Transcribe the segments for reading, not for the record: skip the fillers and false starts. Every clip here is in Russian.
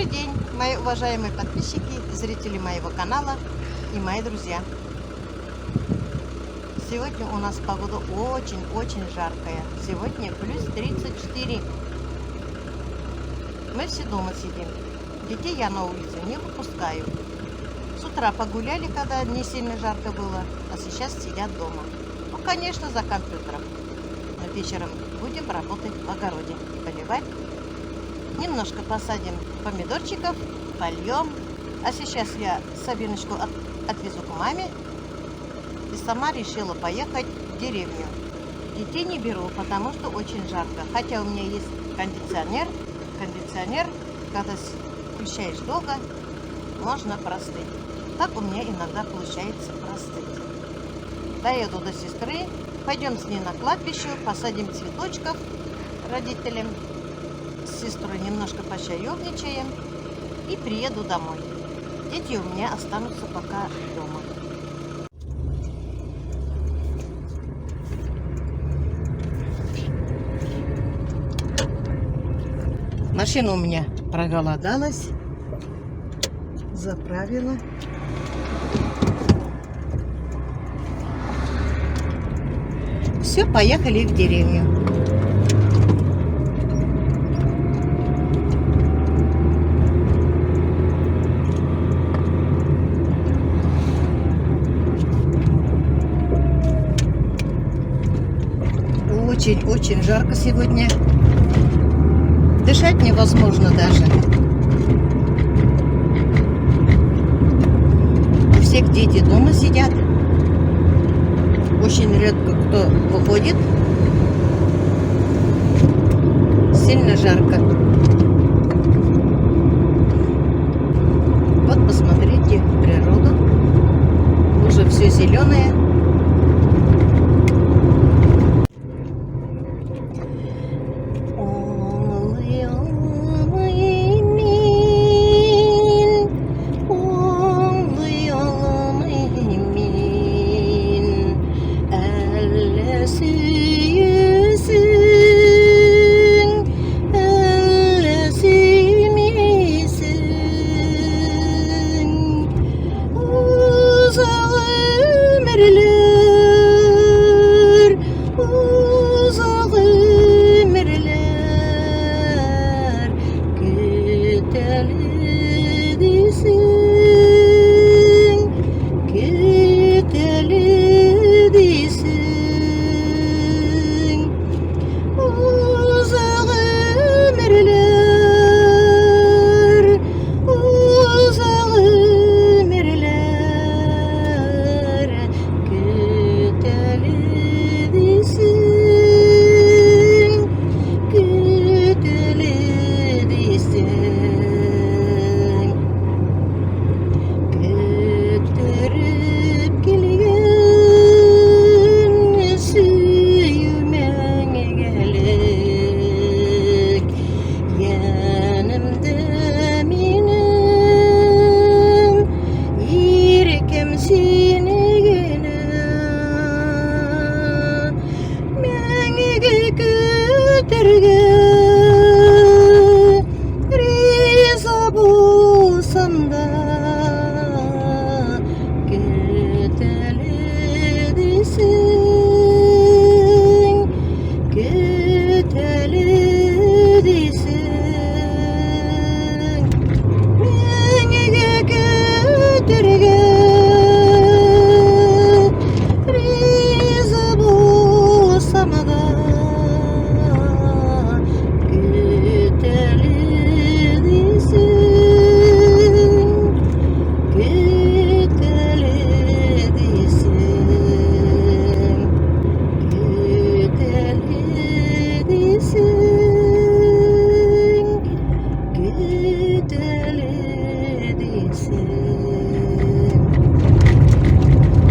Добрый день, мои уважаемые подписчики, зрители моего канала и мои друзья. Сегодня у нас погода очень-очень жаркая. Сегодня плюс 34. Мы все дома сидим. Детей я на улице не выпускаю. С утра погуляли, когда не сильно жарко было, а сейчас сидят дома. Ну, конечно, за компьютером. Но вечером будем работать в огороде, поливать. Немножко посадим помидорчиков, польем. А сейчас я Сабиночку отвезу к маме. И сама решила поехать в деревню. Детей не беру, потому что очень жарко. Хотя у меня есть кондиционер. Кондиционер, когда включаешь долго, можно простыть. Так у меня иногда получается простыть. Доеду до сестры. Пойдем с ней на кладбище, посадим цветочков родителям. С сестрой немножко почаевничаем и приеду домой. Дети у меня останутся пока дома. Машина у меня проголодалась, заправила. Все, поехали в деревню. Очень-очень жарко сегодня. Дышать невозможно даже. У всех дети дома сидят. Очень редко кто выходит. Сильно жарко. Вот посмотрите природу. Уже все зеленое.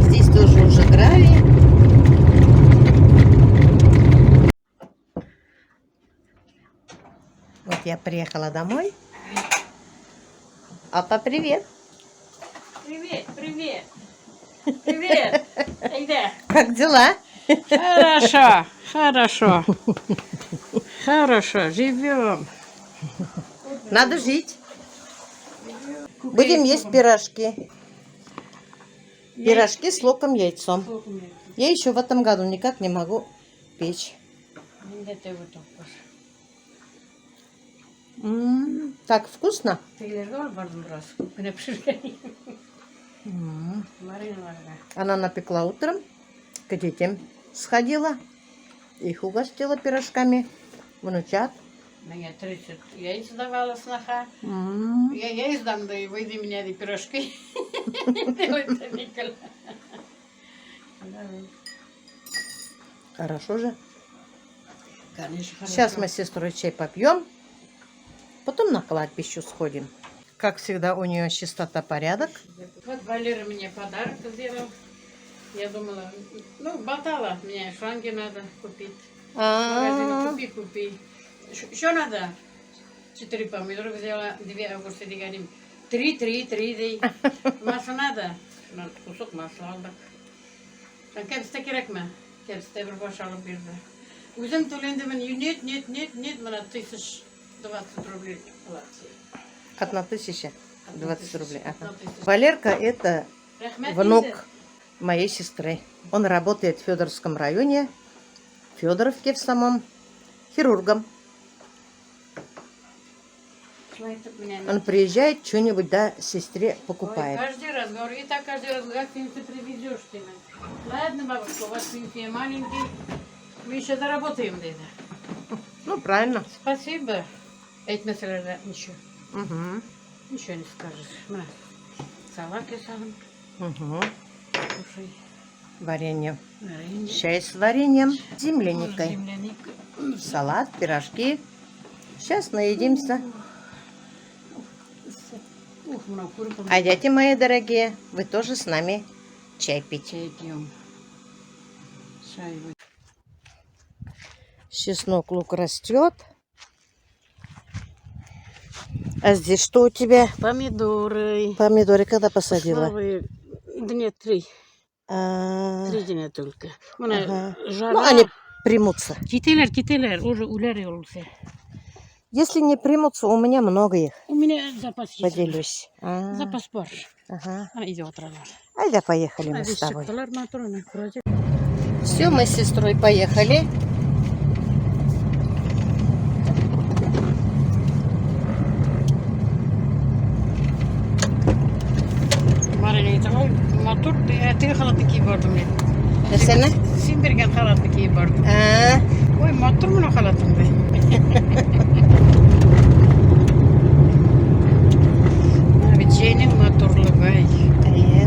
Здесь тоже уже гравий. Вот я приехала домой. Апа, привет. Привет, привет. Привет. Айда. Как дела? Хорошо, хорошо. Хорошо, живем. Надо жить. Будем есть пирожки. Пирожки с луком и яйцом. Я еще в этом году никак не могу печь. Так вкусно. Она напекла утром, к детям сходила, их угостила пирожками, внучат. Мне 30 яиц давала сноха. Я яиц дам, да и выйди меня и пирожки. Хорошо же. Конечно, Сейчас мы с сестрой чай попьем, потом на кладбище сходим. Как всегда, у нее чистота, порядок. Вот Валера мне подарок сделал. Я думала, ну, болтала, мне шланги надо купить. В магазине купи. Что надо? 4 помидора взяла, 2 огурцы, говорим. 3. Масло надо? Кусок масла aldık. Kendisi kerekme. Kendisi de bir boş alıp birdi. Uzun tölendi ben net bana 1020 рублей платил. 1020 рублей. Ага. Валерка это внук моей сестры. Он работает в Федоровском районе, в Федоровке в самом, хирургом. Он приезжает, что-нибудь, да, сестре покупает. Ой, каждый раз говорю, и так каждый раз, как ты привезешь ты нам. Ладно, бабушка, у вас пенсия маленький, мы еще заработаем где-то. Ну, правильно. Спасибо. Эти места ничего. Угу. Ничего не скажешь. На, салат я сам. Угу. Кушай. Варенье. Варенье. Чай с вареньем, Может, земляникой. земляника. Салат, пирожки. Сейчас наедимся. Ух, много курку. А дети мои дорогие, вы тоже с нами чай пить. Чай пьем. Чай. Чеснок, лук растет. А здесь что у тебя? Помидоры. Помидоры когда посадила? Новые. Дня 3. А, 3 дня только. ага. Жара. Ну, они примутся. Кителер. Уже улярился. Если не примутся, у меня много их. У меня запас есть. Поделюсь. А, Запас бар. ага. Она идет работать. Айда, поехали мы с тобой. Все. Все, мы с сестрой поехали. Мотор, ты халатты кийбордum мен. Desene? Sen bergen халатты кийбордum. А, Ой, мотор мына халатымды. Abi C'nin motorlu bay.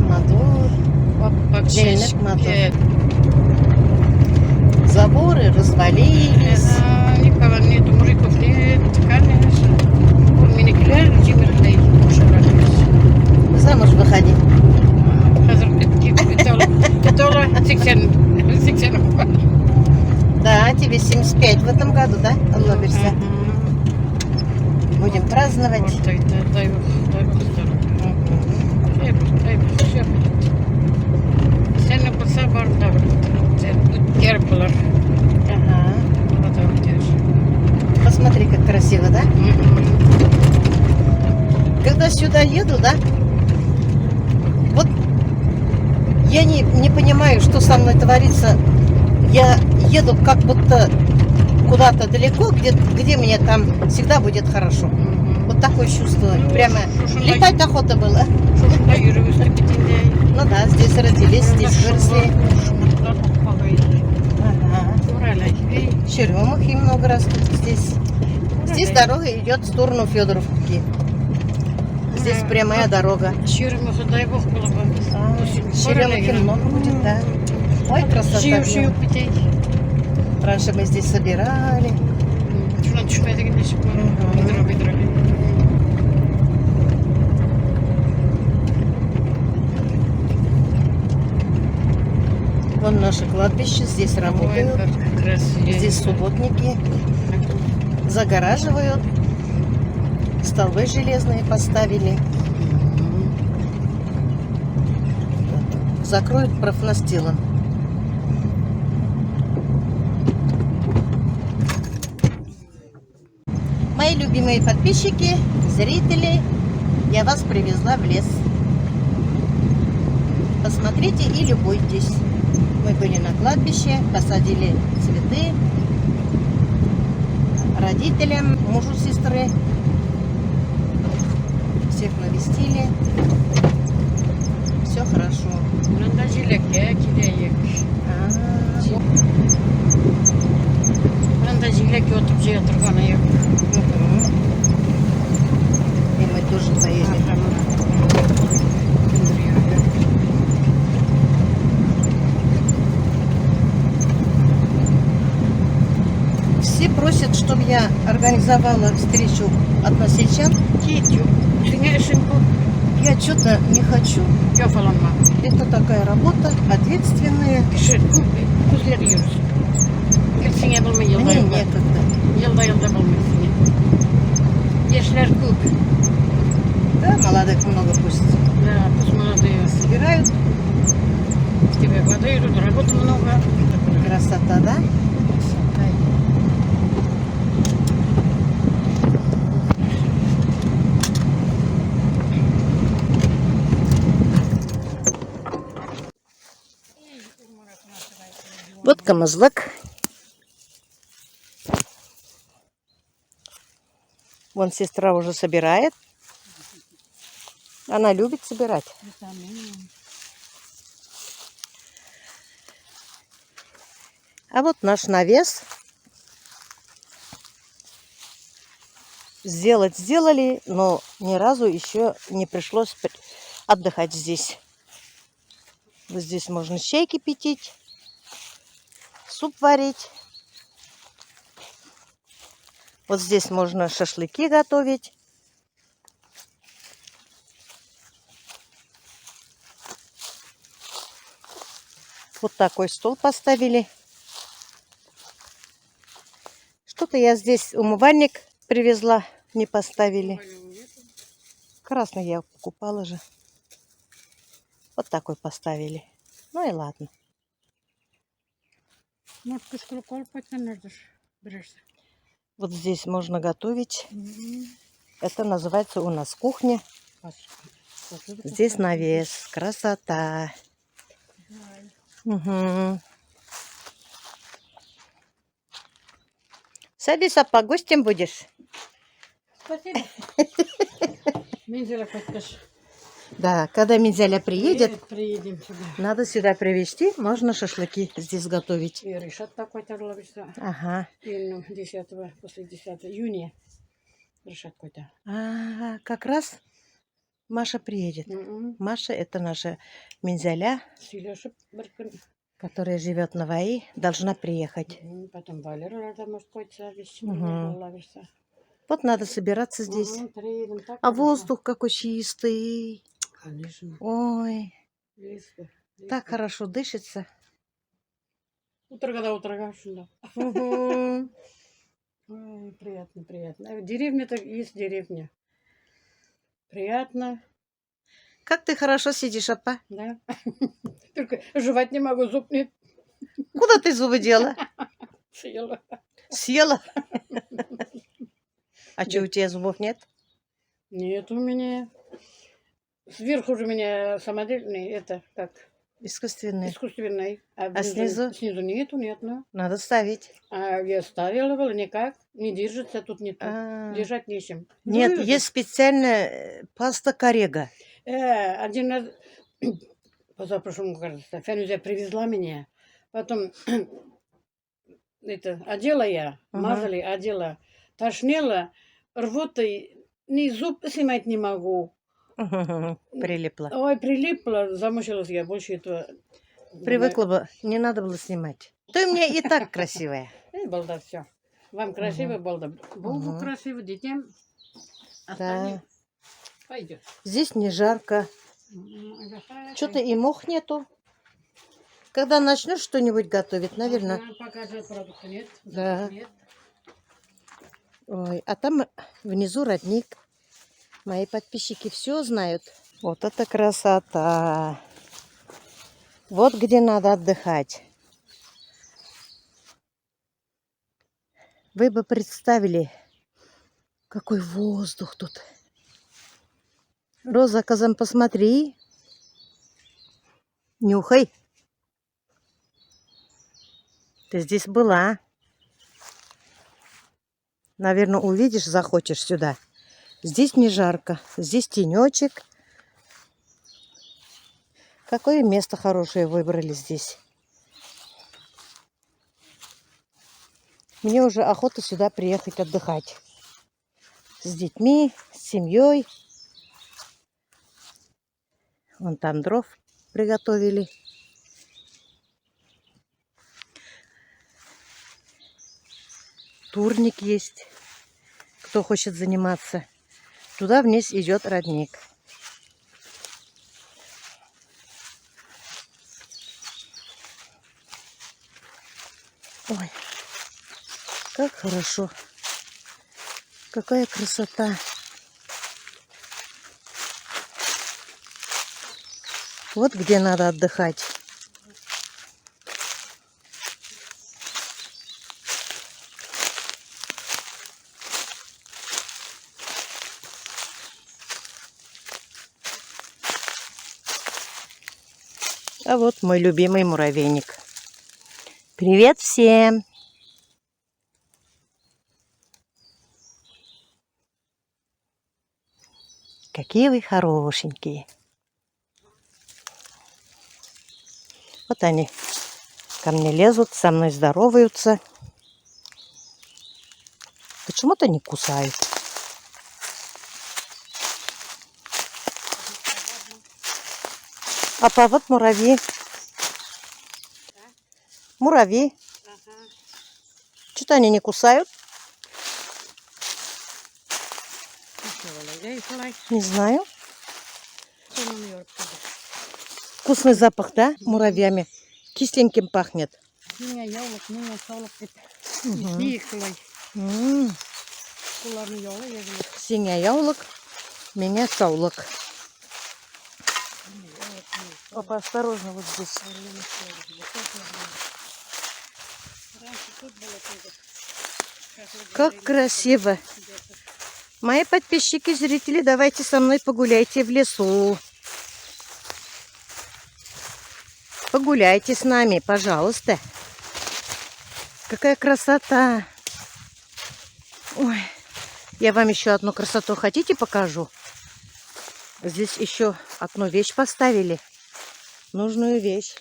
мотор. Bak C'nin motor. Заборы развалились. Никого нету, мужиков нет, конечно. У minikler cimriler uşaklarımız. Замуж выходи. Hazır Питола 80 var. Да, тебе 75 в этом году, да? Allah versin. Будем праздновать. Дай Bог здоровья. Sen yapılsa var da yer bulur. Ага. Потом идешь. Посмотри, как красиво, да? Когда сюда еду, да? Вот я не понимаю, что со мной творится. Я еду как будто куда-то далеко, где мне там всегда будет хорошо. Вот такое чувство. Прямо летать охота было. Şurada yürümüştü bitinde. Ну да, здесь родились, здесь выросли. Ага. Черемухи много растут здесь. Здесь дорога идет в сторону Федоровки. Здесь прямая дорога. Черемуха, дай Бог было бы. Черемухи много будет, да. Ой, красота. Şiyor bitey. Раньше мы здесь собирали. Şuna düşmeye de gidiyorsun. Bidra. Вон наше кладбище, здесь работают. Ой, как красиво. Здесь субботники загораживают. Столбы железные поставили. Закроют профнастилом. Мои любимые подписчики, зрители, Я вас привезла в лес. Посмотрите и любуйтесь. Мы были на кладбище, посадили цветы родителям, мужу сестры. Всех навестили. Все хорошо. Burada jilek'e gideyik. Burada jilek oturup oturgan yok. И мы тоже поедем. Все просят, чтобы я организовала встречу односельчан. Git. Dünya işin bu. Я что-то не хочу. Yok falan mı? Это такая работа, ответственная. Kışın kuzlar yiyoruz. Gülsün bulma yılda Мне yılda. некогда. Yılda bulmasın. Yaşlar kup. Да, молодых много пусть Да, пусть молодые. собирают. Тебе подают, работы много. Красота, да? Вот камызлык. Вон сестра уже собирает. Она любит собирать. А вот наш навес. Сделать сделали, но ни разу еще не пришлось отдыхать здесь. Вот здесь можно чай кипятить, суп варить. Вот здесь можно шашлыки готовить. Вот такой стол поставили. Что-то я здесь умывальник привезла, не поставили. Красный я покупала же. Вот такой поставили. Ну и ладно. Вот здесь можно готовить. Это называется у нас кухня. Здесь навес. Красота. Угу. Садись, а по гостям будешь? Спасибо. Мензеля подпишешь. Да, когда Минзяля приедет, Приедем сюда. надо сюда привезти. Можно шашлыки здесь готовить. И решат такой тарловица. Ага. И 10 после 10 июня решат какой-то. А, как раз Маша приедет. Маша это наша Минзяля, которая живет на Ваи, должна приехать. Потом Валера может какой-то Вот надо собираться здесь. А воздух какой чистый. Конечно. Ой, так хорошо дышится. Утро когда утро, да. Угу. Ой, приятно, приятно. Деревня-то есть деревня. Приятно. Как ты хорошо сидишь, апа? Да. Только жевать не могу, зуб нет. Куда ты зубы дела? Съела. Съела? А что, у тебя зубов нет? Нет у меня. Сверху же у меня самодельный, это как? Искусственные. Искусственный. А снизу? Снизу нету, нет, ну. Надо ставить. А я ставила, было никак. Не держится, тут не то. А. Держать нечем. Нет, есть специальная паста Корега. Один раз, позапрошлом, кажется, Фянузя привезла меня. Потом это одела я, мазали, одела. Тошнила, рвотой, ни зуб снимать не могу. Прилипла. Ой, прилипла, замучилась я больше этого. Привыкла бы, не надо было снимать. Ты у меня и так красивая. Балда, все. Вам красиво, балда. Богу красиво, детям. Да. Пойдет. Здесь не жарко. Что-то и мох нету. Когда начнешь что-нибудь готовить, наверное. Пока же продукта нет. Да. Нет. Ой, а там внизу родник. Мои подписчики все знают. Вот это красота. Вот где надо отдыхать. Вы бы представили, какой воздух тут. Роза, Казан, посмотри. Нюхай. Ты здесь была. Наверное, увидишь, захочешь сюда. Здесь не жарко. Здесь тенечек. Какое место хорошее выбрали здесь. Мне уже охота сюда приехать отдыхать. С детьми, с семьей. Вон там дров приготовили. Турник есть. Кто хочет заниматься. Туда вниз идет родник. Ой, как хорошо. Какая красота. Вот где надо отдыхать. А вот мой любимый муравейник. Привет всем! Какие вы хорошенькие! Вот они ко мне лезут, со мной здороваются. Почему-то не кусают. А вот муравьи. Муравьи. Что-то они не кусают. Не знаю. Вкусный запах, да? Муравьями. Кисленьким пахнет. Синяя яулок, меня саулок. Папа, осторожно вот здесь. Как красиво. Мои подписчики, зрители, давайте со мной погуляйте в лесу. Погуляйте с нами, пожалуйста. Какая красота. Ой, я вам еще одну красоту хотите покажу? Здесь еще одну вещь поставили. Нужную вещь.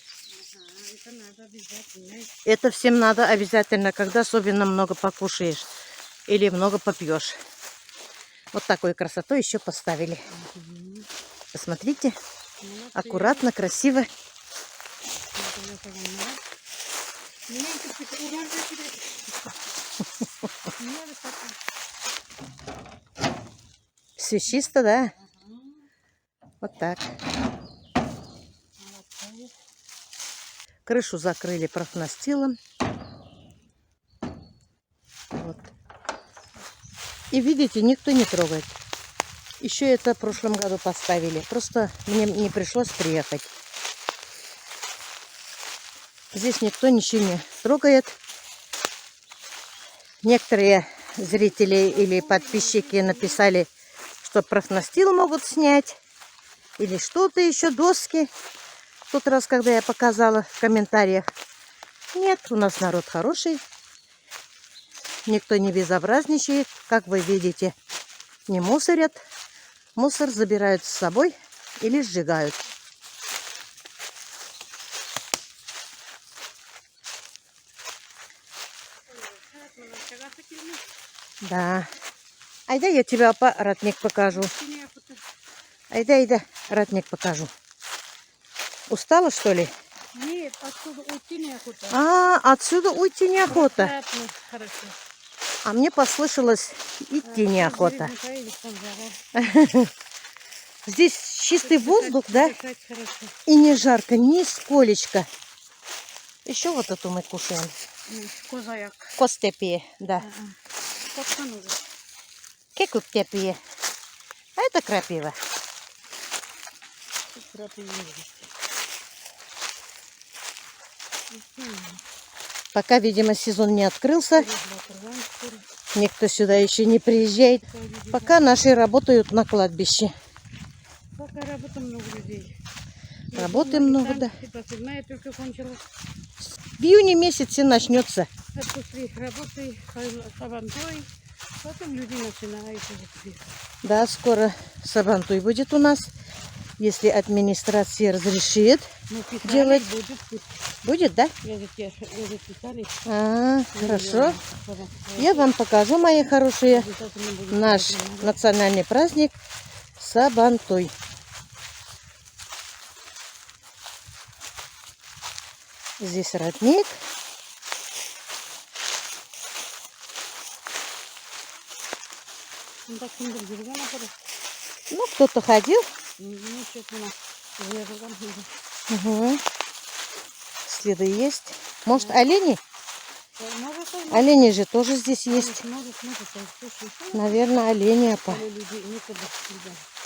Это всем надо обязательно, когда особенно много покушаешь или много попьешь. Вот такую красоту еще поставили. Посмотрите. Аккуратно, красиво. Все чисто, да? Вот так. Крышу закрыли профнастилом. Вот. И видите, никто не трогает. Еще это в прошлом году поставили. Просто мне не пришлось приехать. Здесь никто ничего не трогает. Некоторые зрители или подписчики написали, что профнастил могут снять. Или что-то еще, доски. В тот раз, когда я показала в комментариях. Нет, у нас народ хороший. Никто не безобразничает. Как вы видите, не мусорят. Мусор забирают с собой или сжигают. Да. Айда, я тебе ратник покажу. Айда, ратник покажу. Устала, что ли? Нет, отсюда уйти неохота. Отсюда уйти неохота. А мне послышалось, идти неохота. Здесь чистый воздух, да? И не жарко, нисколечко. Еще вот эту мы кушаем. Козаяк. Костепи, да. Кекуптепи. А это крапива. Пока, видимо, сезон не открылся. Никто сюда еще не приезжает. Пока наши работают на кладбище. работы много людей. Работы много, да. И посылная только кончилась. В июне месяце начнется. После работы сабантуй, потом люди начинают уже. Да, скоро Сабантуй будет у нас. Если администрация разрешит Ну, писали, делать. будет. Будет, да? Я же писали. Хорошо. Я вам покажу, мои хорошие, наш национальный праздник Сабантуй. Здесь родник. Ну, кто-то ходил. Угу. Следы есть. Может, олени? Олени же тоже здесь есть. Наверное, олени.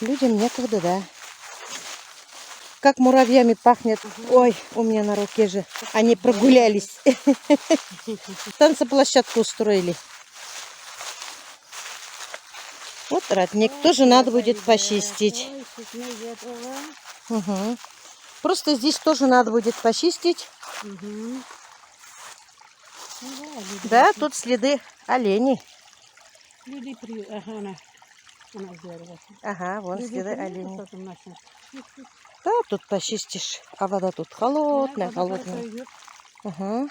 Людям некогда, да. Как муравьями пахнет. Ой, у меня на руке же. Они прогулялись. Танцеплощадку устроили. Вот родник. Тоже надо будет почистить. Угу. Просто здесь тоже надо будет почистить. Да, тут следы оленей. Ага, вон следы оленей. Да, тут почистишь. А вода тут холодная, холодная. Ага.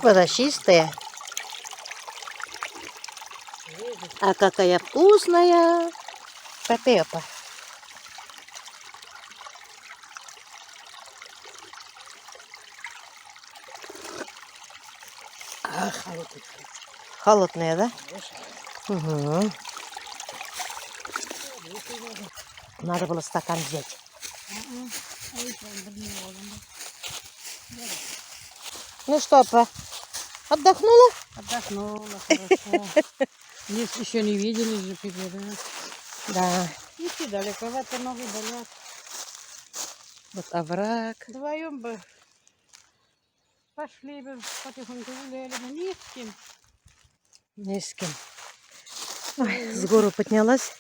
Вода чистая. А какая вкусная. Папепа. Холодная, да? Угу. Надо было стакан взять. Ну что, отдохнула? Отдохнула, хорошо. Здесь еще не видели же теперь, да? Идти далековато, ноги болят. Вот овраг. Вдвоем бы пошли бы, потихоньку гуляли бы, ни с кем. Ни с кем. Ой, с гору поднялась.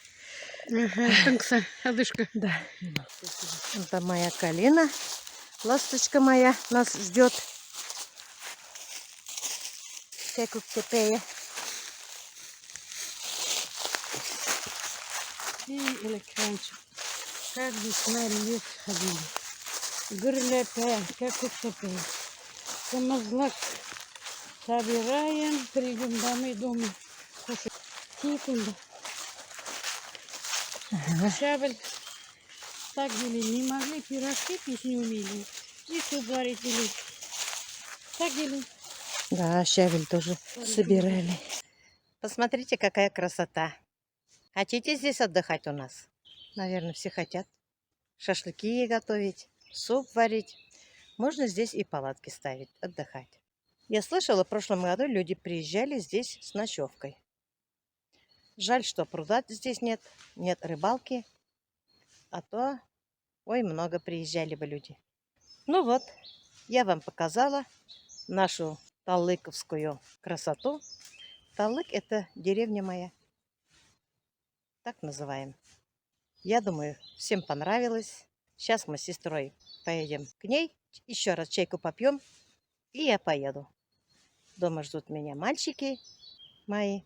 Ага, одышка. Да. Это моя калина. Ласточка моя нас ждет. Как теперь. И электрончик. Как весна лес ходили. Гырляпя, как уцепи. Самозлак собираем, придем домой дома. Кушать. Секунду. Щавель так были, не могли пирожки пить, не умели. И суп варить были. Так были. Да, щавель тоже собирали. Посмотрите, какая красота. Хотите здесь отдыхать у нас? Наверное, все хотят. Шашлыки готовить, суп варить. Можно здесь и палатки ставить, отдыхать. Я слышала, в прошлом году люди приезжали здесь с ночевкой. Жаль, что пруда здесь нет, нет рыбалки. А то, ой, много приезжали бы люди. Ну вот, я вам показала нашу талыковскую красоту. Талык – это деревня моя. Так называем. Я думаю, всем понравилось. Сейчас мы с сестрой поедем к ней. Еще раз чайку попьем. И я поеду. Дома ждут меня мальчики мои,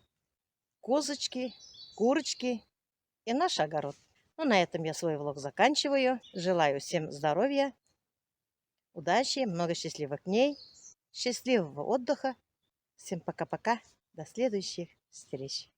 козочки, курочки и наш огород. Ну, на этом я свой влог заканчиваю. Желаю всем здоровья, удачи, много счастливых дней, счастливого отдыха. Всем пока-пока. До следующих встреч.